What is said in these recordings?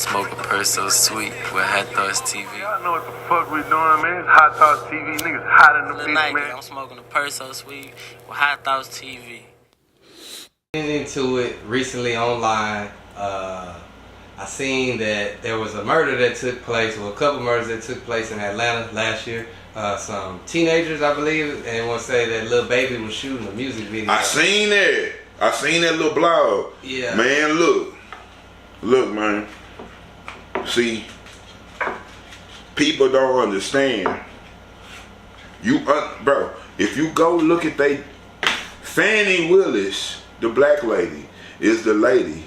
Smoke a purse so sweet with HighThoughtsTV. Y'all know what the fuck we doing, man. It's HighThoughtsTV. Niggas hot in the bitch, man. I'm smoking a purse so sweet with HighThoughtsTV. Into it recently online. I seen that there was a murder that took place, or a couple murders that took place in Atlanta last year. Some teenagers, I believe, and they want to say that little baby was shooting a music video. I seen that. I seen that little blog. Yeah. Man, look, man. See, people don't understand. Bro, if you go look at Fannie Willis, the black lady, is the lady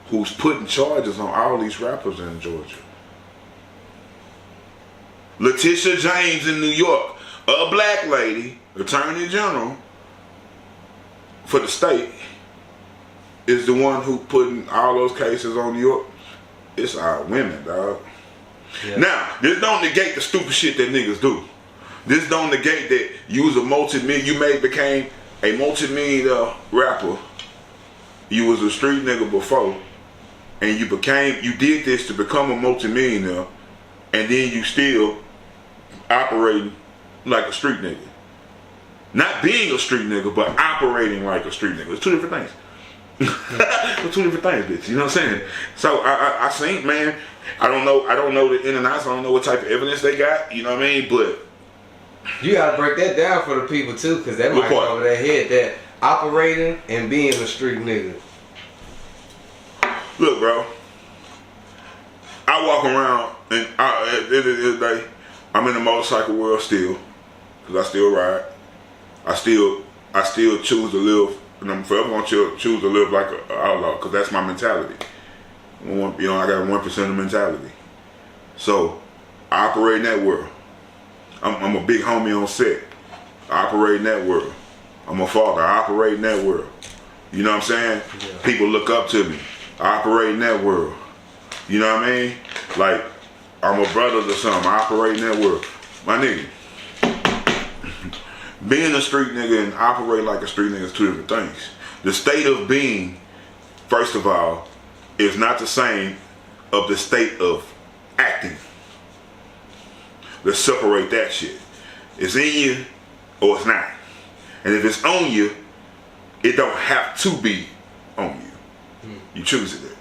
who's putting charges on all these rappers in Georgia. Letitia James in New York, a black lady, attorney general for the state, is the one who putting all those cases on New York. It's our women, dog. Yeah. Now, this don't negate the stupid shit that niggas do. This don't negate that you was became a multi-million rapper. You was a street nigga before, and you did this to become a multi-millionaire, and then you still operating like a street nigga. Not being a street nigga, but operating like a street nigga. It's two different things. It's two different things, bitch. You know what I'm saying? So I think, man, I don't know the in and outs. I don't know what type of evidence they got. You know what I mean? But you gotta break that down for the people too, because that might go over their head. That operating and being a street nigga. Look, bro. I walk around and at the end of the day, I'm in the motorcycle world still, because I still ride. I still choose to live, and I'm forever gonna choose to live like an outlaw, because that's my mentality. I got a 1% mentality. So I operate in that world. I'm a big homie on set. I operate in that world. I'm a father. I operate in that world. You know what I'm saying? Yeah. People look up to me. I operate in that world. You know what I mean? Like, I'm a brother to something. I operate in that world. My nigga. Being a street nigga and operate like a street nigga is two different things. The state of being, first of all, is not the same of the state of acting. Let's separate that shit. It's in you or it's not. And if it's on you, it don't have to be on you. You choose it.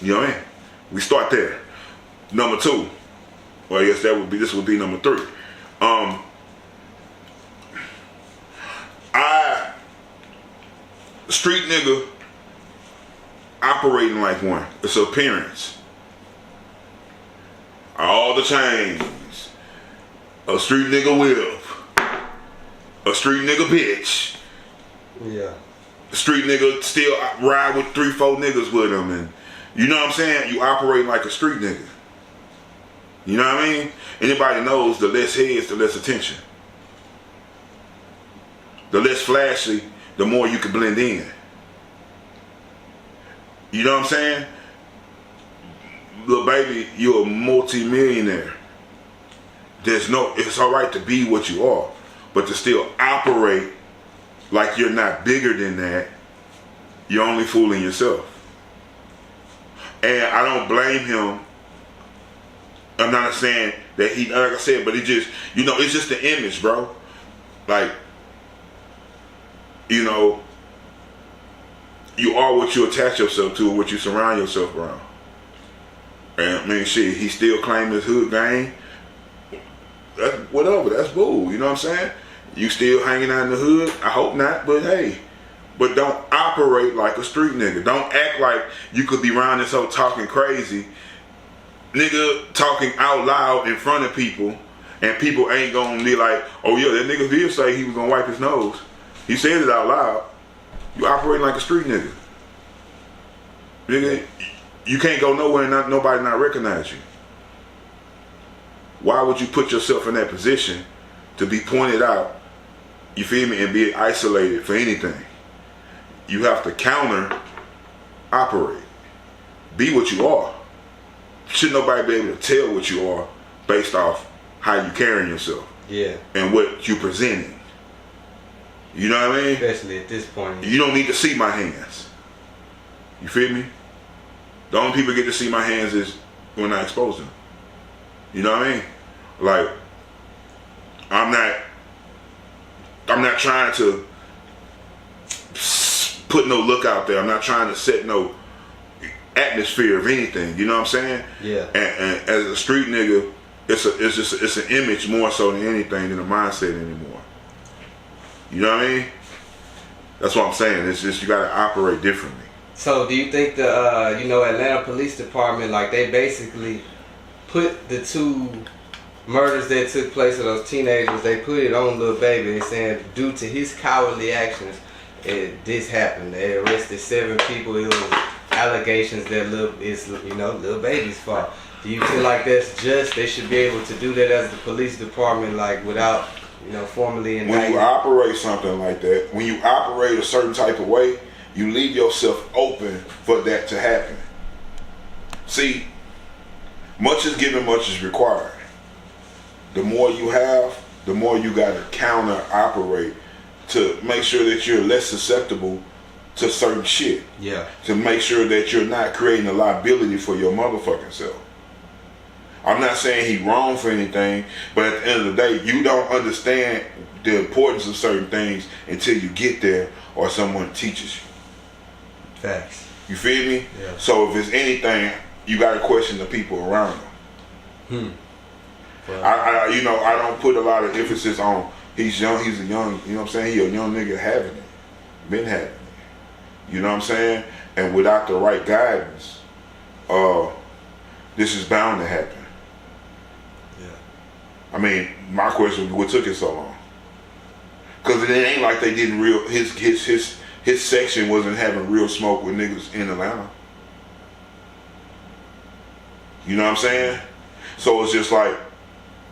You know what I mean? We start there. Number two. Well, I guess this would be number three. Street nigga operating like one. It's appearance. All the chains. A street nigga whip. A street nigga bitch. Yeah. A street nigga still ride with 3-4 niggas with him, and you know what I'm saying? You operate like a street nigga. You know what I mean? Anybody knows the less heads, the less attention. The less flashy, the more you can blend in. You know what I'm saying? Little baby, you're a multi-millionaire. It's alright to be what you are, but to still operate like you're not bigger than that, you're only fooling yourself. And I don't blame him. I'm not saying that he, like I said, but it just, it's just the image, bro. Like, you are what you attach yourself to, or what you surround yourself around. And I mean, shit, he still claimed his hood gang. That's whatever, that's bull, you know what I'm saying? You still hanging out in the hood? I hope not, but hey. But don't operate like a street nigga. Don't act like you could be around this whole talking crazy. Nigga talking out loud in front of people, and people ain't gonna be like, oh yeah, that nigga did say he was gonna wipe his nose. He said it out loud. You operate like a street nigga. Nigga, you can't go nowhere and nobody not recognize you. Why would you put yourself in that position to be pointed out, you feel me, and be isolated for anything? You have to counter operate. Be what you are. Should nobody be able to tell what you are based off how you carrying yourself? Yeah. And what you presenting. You know what I mean? Especially at this point. You don't need to see my hands. You feel me? The only people get to see my hands is when I expose them. You know what I mean? Like, I'm not trying to put no look out there. I'm not trying to set no atmosphere of anything. You know what I'm saying? Yeah. And as a street nigga, it's an image more so than anything than a mindset anymore. You know what I mean? That's what I'm saying. It's just you gotta operate differently. So do you think the Atlanta Police Department, like, they basically put the 2 murders that took place of those teenagers, they put it on Lil Baby and saying due to his cowardly actions, this happened. They arrested 7 people. It was allegations that Lil Baby's fault. Do you feel like that's just, they should be able to do that as the police department, like, without, formally indicting? When you operate something like that, when you operate a certain type of way, you leave yourself open for that to happen. See, much is given, much is required. The more you have, the more you got to counter operate to make sure that you're less susceptible to certain shit. Yeah. To make sure that you're not creating a liability for your motherfucking self. I'm not saying he wrong for anything, but at the end of the day, you don't understand the importance of certain things until you get there or someone teaches you. Facts. You feel me? Yeah. So if it's anything, you got to question the people around him. Well, I don't put a lot of emphasis on he's young, he's a young, you know what I'm saying? He a young nigga having it. Been having it. You know what I'm saying? And without the right guidance, this is bound to happen. Yeah. I mean, my question was, what took it so long? Because it ain't like they didn't his section wasn't having real smoke with niggas in Atlanta. You know what I'm saying? So it's just like,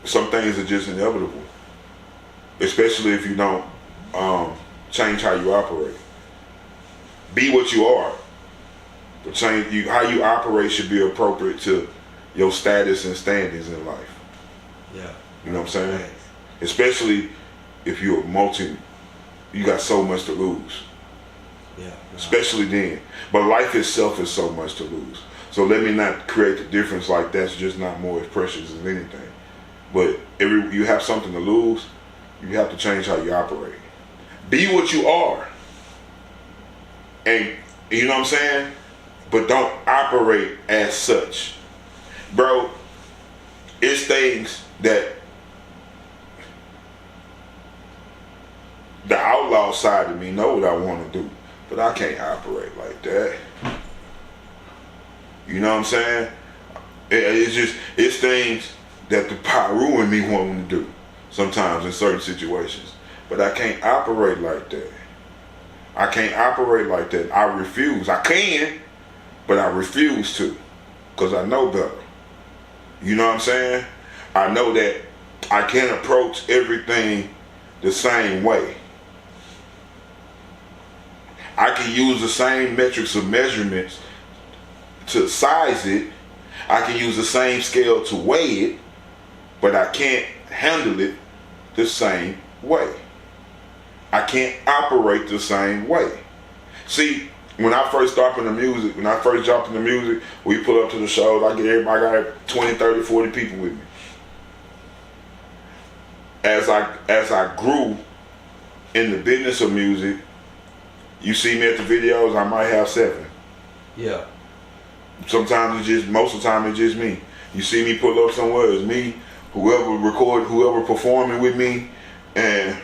some things are just inevitable. Especially if you don't change how you operate. Be what you are. But how you operate should be appropriate to your status and standings in life. Yeah. You know what I'm saying? Thanks. Especially if you're you got so much to lose. Yeah. Especially then. But life itself is so much to lose. So let me not create the difference like that's just not more as precious as anything. But you have something to lose, you have to change how you operate. Be what you are. And you know what I'm saying? But don't operate as such. Bro, it's things that the outlaw side of me know what I want to do, but I can't operate like that. You know what I'm saying? It's things that the Pyru in me want to do sometimes in certain situations, but I can't operate like that. I can't operate like that. I refuse. I can, but I refuse to, because I know better. You know what I'm saying? I know that I can't approach everything the same way. I can use the same metrics of measurements to size it. I can use the same scale to weigh it, but I can't handle it the same way. I can't operate the same way. See, when I first jumped in the music, we pull up to the shows, I got 20, 30, 40 people with me. As I grew in the business of music, you see me at the videos, I might have 7. Yeah. Sometimes most of the time it's just me. You see me pull up somewhere, it's me, whoever performing with me, and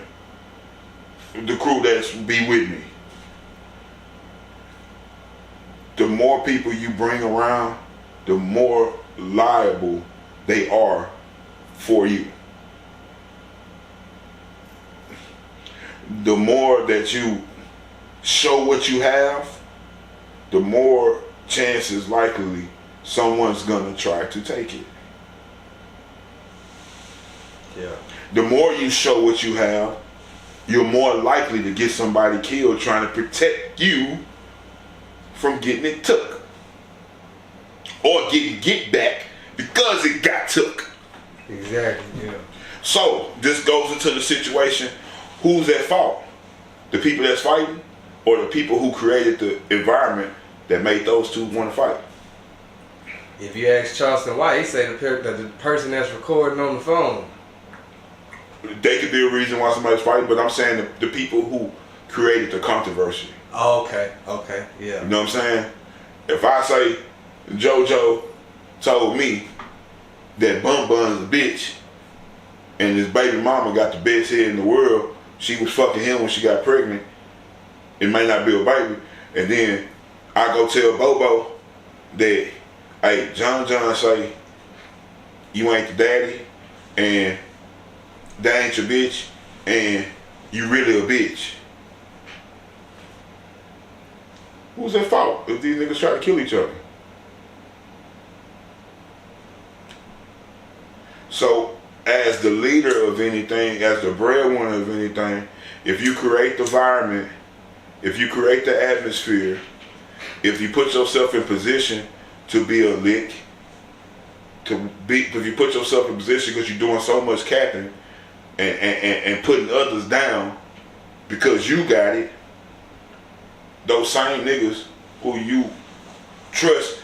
the crew that's be with me. The more people you bring around, the more liable they are for you. The more that you show what you have, the more chances likely someone's gonna try to take it. Yeah. The more you show what you have, you're more likely to get somebody killed trying to protect you from getting it took. Or getting get back because it got took. Exactly, yeah. So, this goes into the situation, who's at fault? The people that's fighting, or the people who created the environment that made those two want to fight? if you ask Charleston White, he say the person that's recording on the phone. They could be a reason why somebody's fighting, but I'm saying the people who created the controversy. Oh, okay, yeah. You know what I'm saying? If I say JoJo told me that Bun Bun's a bitch and his baby mama got the best head in the world, she was fucking him when she got pregnant, it may not be a baby, and then I go tell Bobo that, hey, John say you ain't the daddy and that ain't your bitch and you really a bitch. Who's at fault if these niggas try to kill each other? So, as the leader of anything, as the breadwinner of anything, if you create the environment, if you create the atmosphere, if you put yourself in position to be a lick, if you put yourself in position because you're doing so much capping and putting others down because you got it, those same niggas who you trust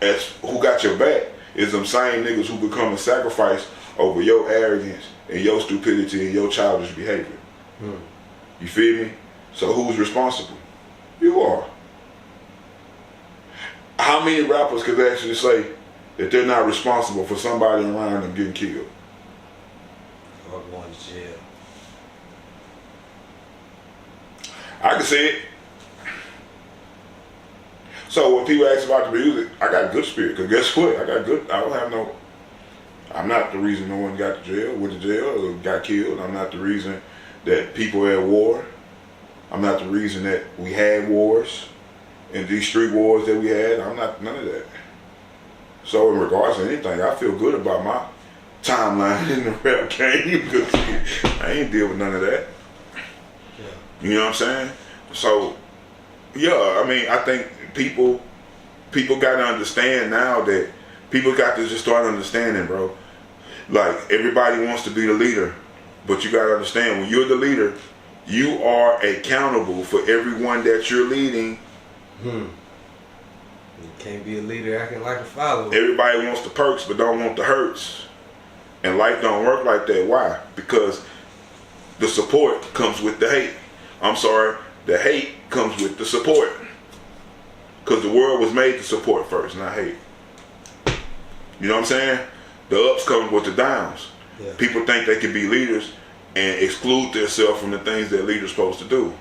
as who got your back is them same niggas who become a sacrifice over your arrogance and your stupidity and your childish behavior. You feel me? So who's responsible? You are. How many rappers could actually say that they're not responsible for somebody around them getting killed? Or going to jail. I can say it. So when people ask about the music, I got a good spirit. Because guess what? I'm not the reason no one went to jail, or got killed. I'm not the reason that people are at war. I'm not the reason that we had wars. And these street wars that we had, I'm not none of that. So in regards to anything, I feel good about my timeline in the rap game because I ain't deal with none of that. Yeah. You know what I'm saying? So, yeah, I mean, I think people got to understand now that people got to just start understanding, bro. Like, everybody wants to be the leader, but you got to understand, when you're the leader, you are accountable for everyone that you're leading. You can't be a leader acting like a follower. Everybody wants the perks but don't want the hurts. And life don't work like that. Why? Because the support comes with the hate. I'm sorry, the hate comes with the support. Because the world was made to support first, not hate. You know what I'm saying? The ups come with the downs. Yeah. People think they can be leaders and exclude themselves from the things that leaders supposed to do.